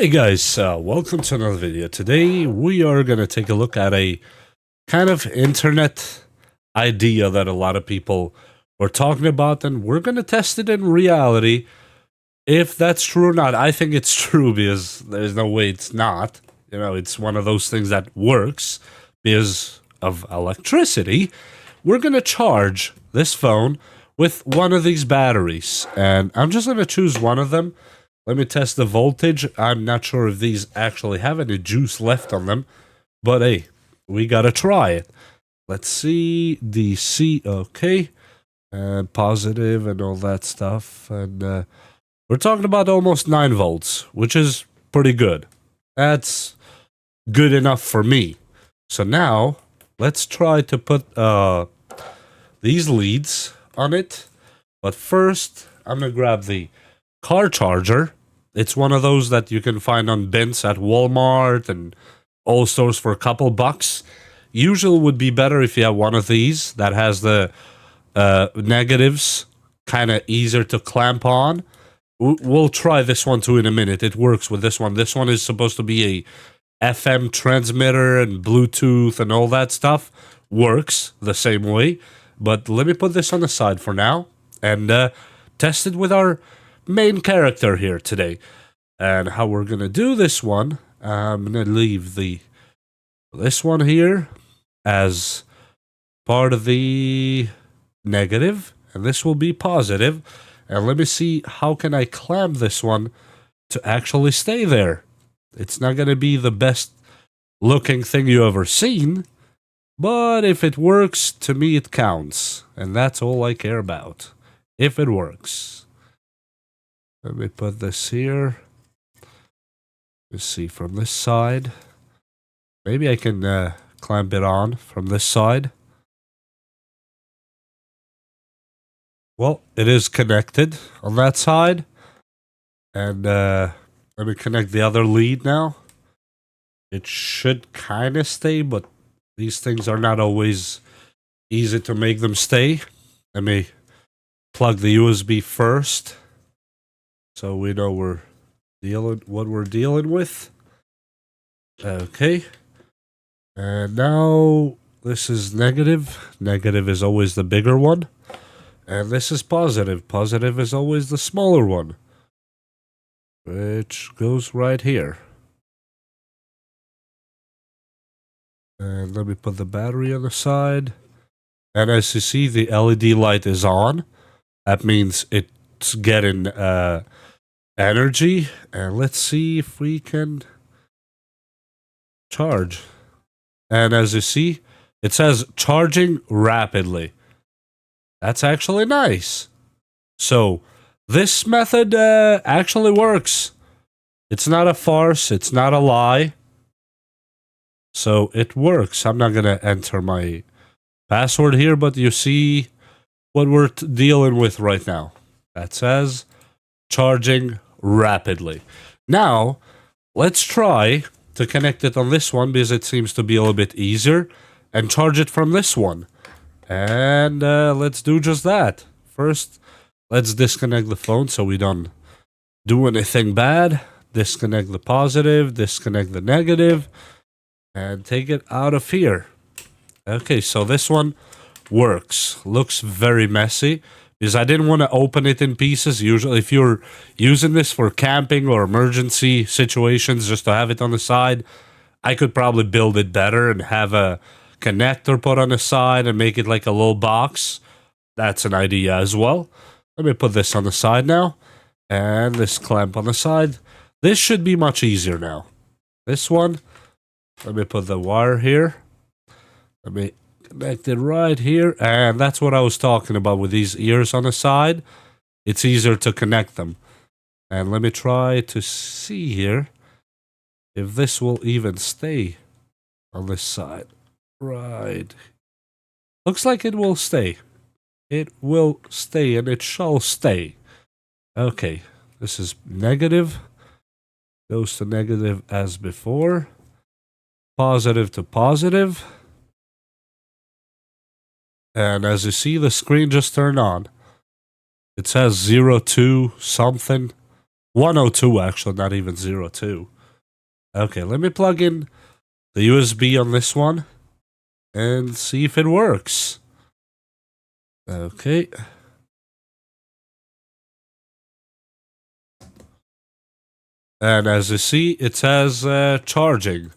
Hey guys, welcome to another video. Today we are going to take a look at a kind of internet idea that a lot of people were talking about, and we're going to test it in reality. If that's true or not, I think it's true because there's no way it's not. You know, it's one of those things that works because of electricity. We're going to charge this phone with one of these batteries, and I'm just going to choose one of them. Let me test the voltage. I'm not sure if these actually have any juice left on them, but hey, we gotta try it. Let's see, DC, okay, and positive and all that stuff, and we're talking about almost 9 volts, which is pretty good. That's good enough for me. So now, let's try to put these leads on it, but first, I'm gonna grab the car charger. It's one of those that you can find on bins at Walmart and all stores for a couple bucks. Usually would be better if you have one of these that has the negatives kind of easier to clamp on. We'll try this one too in a minute. It works with this one. This one is supposed to be a FM transmitter and Bluetooth and all that stuff. Works the same way. But let me put this on the side for now and test it with our main character here today. And how we're gonna do this one, I'm gonna leave this one here as part of the negative, and this will be positive. And let me see, how can I clamp this one to actually stay there? It's not gonna be the best looking thing you ever seen, but if it works, to me it counts, and that's all I care about. If it works. Let me put this here. Let's see, from this side. Maybe I can clamp it on from this side. Well, it is connected on that side. And let me connect the other lead now. It should kind of stay, but these things are not always easy to make them stay. Let me plug the USB first, so we know what we're dealing with. Okay. And now this is negative. Negative is always the bigger one. And this is positive. Positive is always the smaller one, which goes right here. And let me put the battery on the side. And as you see, the LED light is on. That means it's getting energy, and let's see if we can charge. And as you see, it says charging rapidly. That's actually nice. So this method actually works. It's not a farce, it's not a lie. So it works. I'm not gonna enter my password here, but you see what we're dealing with right now. That says charging rapidly. Now, let's try to connect it on this one because it seems to be a little bit easier, and charge it from this one. And let's do just that. First, let's disconnect the phone so we don't do anything bad. Disconnect the positive, disconnect the negative, and take it out of here. Okay, so this one works. Looks very messy, because I didn't want to open it in pieces. Usually, if you're using this for camping or emergency situations, just to have it on the side, I could probably build it better and have a connector put on the side and make it like a little box. That's an idea as well. Let me put this on the side now, and this clamp on the side. This should be much easier now. This one, let me put the wire here. Let me connect it right here, and that's what I was talking about with these ears on the side. It's easier to connect them. And let me try to see here if this will even stay on this side. Right. Looks like it will stay. It will stay, and it shall stay. Okay, this is negative. Goes to negative as before. Positive to positive. And as you see, the screen just turned on. It says 02 something. 102 actually, not even 02. Okay, let me plug in the USB on this one and see if it works. Okay. And as you see, it says charging.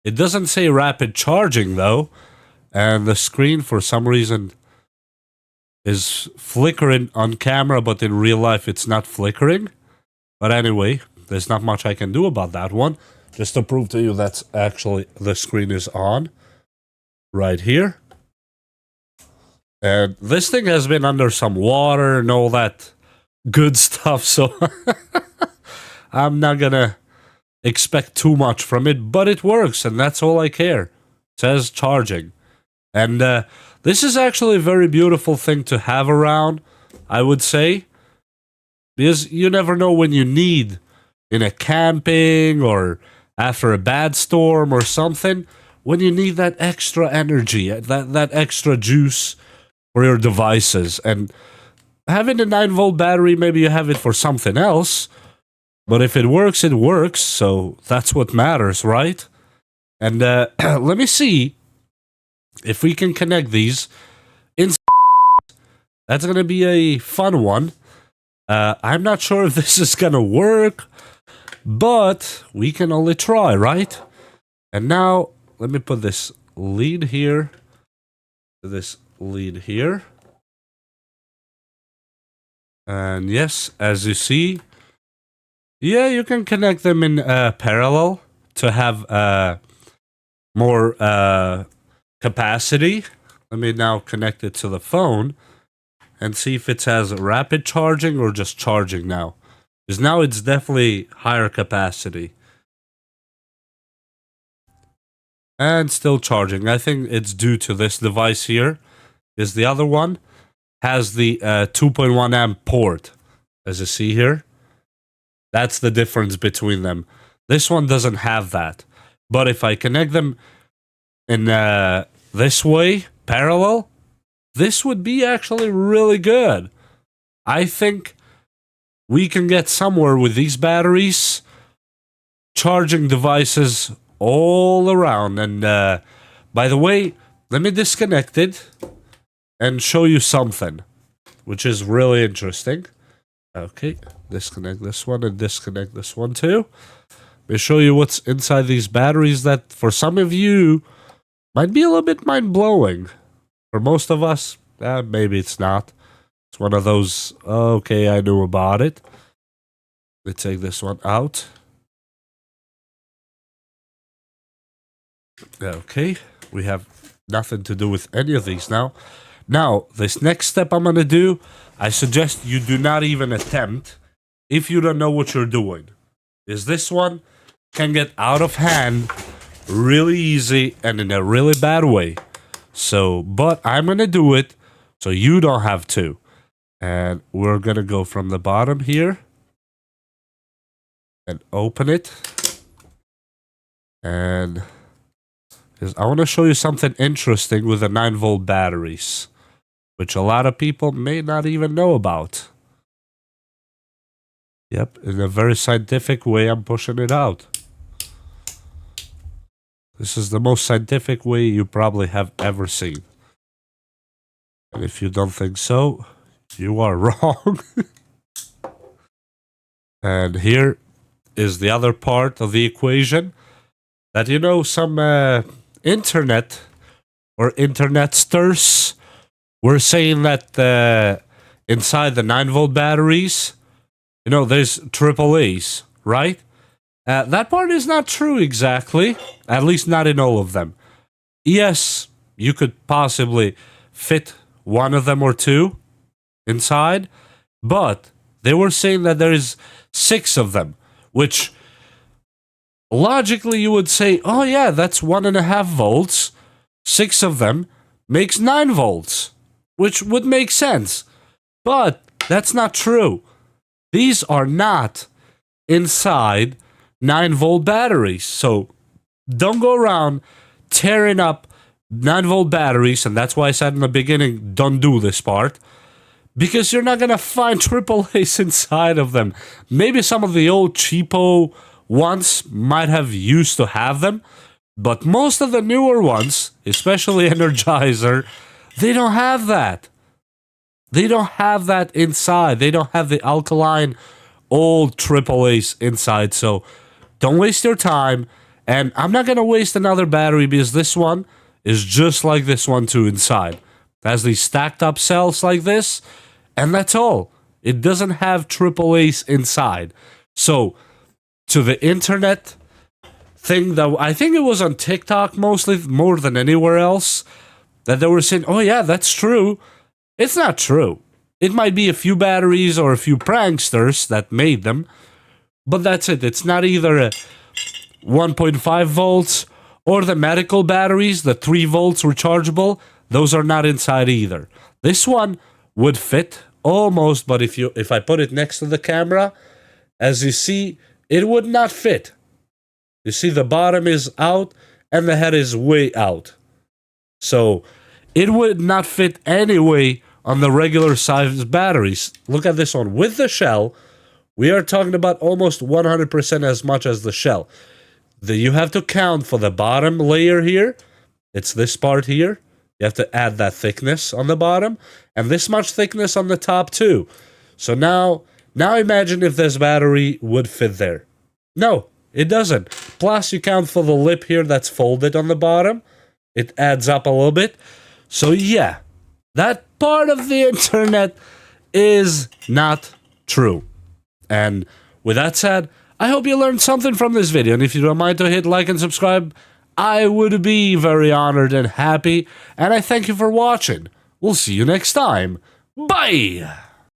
It doesn't say rapid charging though. And the screen, for some reason, is flickering on camera, but in real life it's not flickering. But anyway, there's not much I can do about that one. Just to prove to you that actually the screen is on. Right here. And this thing has been under some water and all that good stuff, so I'm not gonna expect too much from it, but it works, and that's all I care. It says charging. And this is actually a very beautiful thing to have around, I would say. Because you never know when you need, in a camping or after a bad storm or something, when you need that extra energy, that extra juice for your devices. And having a 9-volt battery, maybe you have it for something else, but if it works, it works, so that's what matters, right? And let me see if we can connect these. That's going to be a fun one. I'm not sure if this is going to work, but we can only try, right? And now, let me put this lead here, this lead here. And yes, as you see, yeah, you can connect them in parallel to have more capacity. Let me now connect it to the phone and see if it has rapid charging or just charging now. Because now it's definitely higher capacity. And still charging. I think it's due to this device here. Is the other one has the 2.1 amp port, as you see here. That's the difference between them. This one doesn't have that. But if I connect them in this way, parallel, this would be actually really good. I think we can get somewhere with these batteries, charging devices all around. And by the way, let me disconnect it and show you something, which is really interesting. Okay, disconnect this one and disconnect this one too. Let me show you what's inside these batteries that for some of you might be a little bit mind-blowing. For most of us, maybe it's not. It's one of those, okay, I knew about it. Let's take this one out. Okay, we have nothing to do with any of these now. Now, this next step I'm going to do, I suggest you do not even attempt if you don't know what you're doing. Is this one can get out of hand really easy and in a really bad way. So, but I'm going to do it so you don't have to. And we're going to go from the bottom here and open it. And I want to show you something interesting with the 9-volt batteries, which a lot of people may not even know about. Yep, in a very scientific way, I'm pushing it out. This is the most scientific way you probably have ever seen. And if you don't think so, you are wrong. And here is the other part of the equation. That, you know, some internet or internetsters were saying that inside the 9-volt batteries, you know, there's AAAs, right? That part is not true exactly, at least not in all of them. Yes, you could possibly fit one of them or two inside, but they were saying that there is 6 of them, which logically you would say, oh yeah, that's 1.5 volts. 6 of them makes 9 volts, which would make sense. But that's not true. These are not inside 9-volt batteries. So don't go around tearing up 9-volt batteries, and that's why I said in the beginning, don't do this part. because you're not gonna find AAAs inside of them. Maybe some of the old cheapo ones might have used to have them, but most of the newer ones, especially Energizer, they don't have that. They don't have that inside. They don't have the alkaline old AAAs inside. So don't waste your time. And I'm not going to waste another battery because this one is just like this one too inside. It has these stacked up cells like this. And that's all. It doesn't have AAAs inside. So to the internet thing that I think it was on TikTok mostly, more than anywhere else, that they were saying, oh yeah, that's true. It's not true. It might be a few batteries or a few pranksters that made them, but that's it. It's not either a 1.5 volts or the medical batteries, the 3 volts rechargeable. Those are not inside either. This one would fit almost, but if I put it next to the camera, as you see, it would not fit. You see, the bottom is out and the head is way out. So it would not fit anyway on the regular size batteries. Look at this one. With the shell, we are talking about almost 100% as much as the shell. You have to count for the bottom layer here. It's this part here. You have to add that thickness on the bottom. And this much thickness on the top too. So now imagine if this battery would fit there. No, it doesn't. Plus you count for the lip here that's folded on the bottom. It adds up a little bit. So yeah, that part of the internet is not true. And with that said, I hope you learned something from this video. And if you don't mind to hit like and subscribe, I would be very honored and happy. And I thank you for watching. We'll see you next time. Bye!